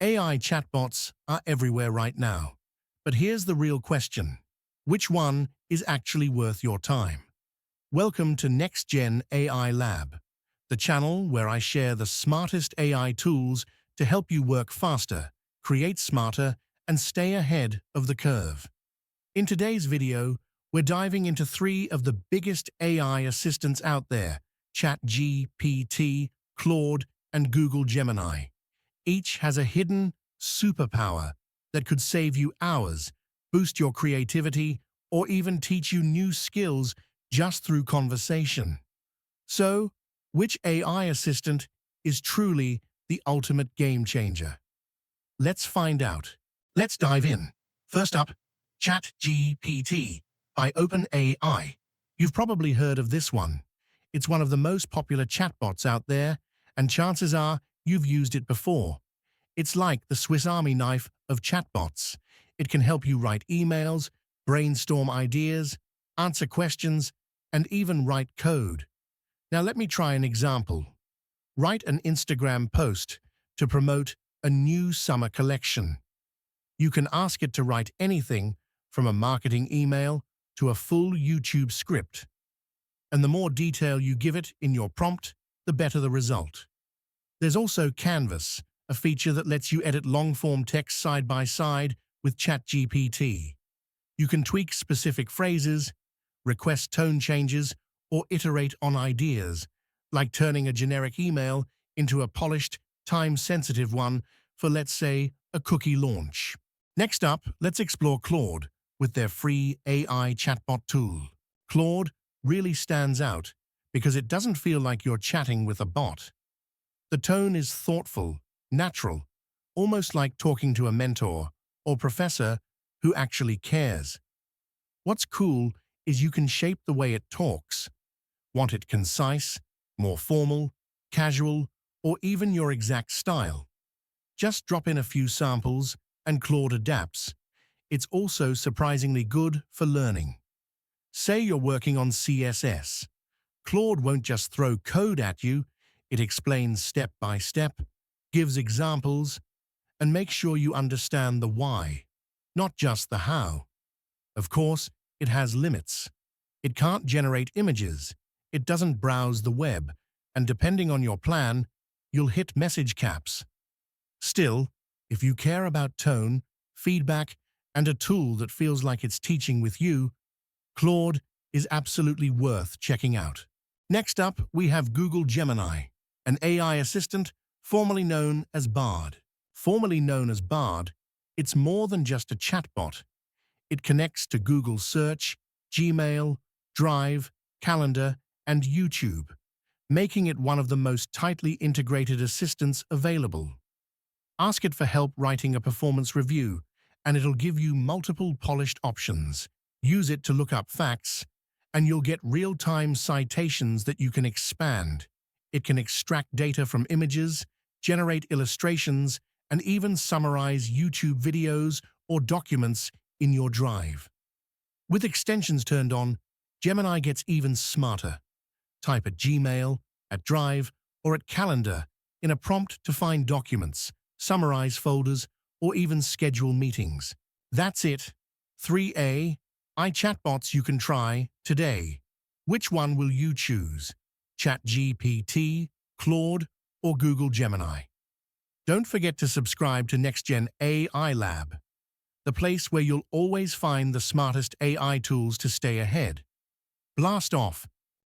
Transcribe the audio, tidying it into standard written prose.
AI chatbots are everywhere right now. But here's the real question. Which one is actually worth your time? Welcome to NextGen AI Lab, the channel where I share the smartest AI tools to help you work faster, create smarter, and stay ahead of the curve. In today's video, we're diving into three of the biggest AI assistants out there: ChatGPT, Claude, and Google Gemini. Each has a hidden superpower that could save you hours, boost your creativity, or even teach you new skills just through conversation. So, which AI assistant is truly the ultimate game changer? Let's find out. Let's dive in. First up, ChatGPT by OpenAI. You've probably heard of this one. It's one of the most popular chatbots out there, and chances are you've used it before. It's like the Swiss Army knife of chatbots. It can help you write emails, brainstorm ideas, answer questions, and even write code. Now let me try an example. Write an Instagram post to promote a new summer collection. You can ask it to write anything from a marketing email to a full YouTube script. And the more detail you give it in your prompt, the better the result. There's also Canvas, a feature that lets you edit long-form text side by side with ChatGPT. You can tweak specific phrases, request tone changes, or iterate on ideas, like turning a generic email into a polished, time-sensitive one for, let's say, a cookie launch. Next up, let's explore Claude with their free AI chatbot tool. Claude really stands out because it doesn't feel like you're chatting with a bot. The tone is thoughtful, natural, almost like talking to a mentor or professor who actually cares. What's cool is you can shape the way it talks. Want it concise, more formal, casual, or even your exact style? Just drop in a few samples and Claude adapts. It's also surprisingly good for learning. Say you're working on CSS. Claude won't just throw code at you, it explains step by step, gives examples, and makes sure you understand the why, not just the how. Of course, it has limits. It can't generate images, it doesn't browse the web, and depending on your plan, you'll hit message caps. Still, if you care about tone, feedback, and a tool that feels like it's teaching with you, Claude is absolutely worth checking out. Next up, we have Google Gemini, an AI assistant formerly known as Bard. Formerly known as Bard, it's more than just a chatbot. It connects to Google Search, Gmail, Drive, Calendar, and YouTube, making it one of the most tightly integrated assistants available. Ask it for help writing a performance review, and it'll give you multiple polished options. Use it to look up facts, and you'll get real-time citations that you can expand. It can extract data from images, generate illustrations, and even summarize YouTube videos or documents in your Drive. With extensions turned on, Gemini gets even smarter. Type at Gmail, at Drive, or at Calendar in a prompt to find documents, summarize folders, or even schedule meetings. That's it. 3 chatbots you can try today. Which one will you choose? ChatGPT, Claude, or Google Gemini? Don't forget to subscribe to NextGen AI Lab, the place where you'll always find the smartest AI tools to stay ahead. Blast off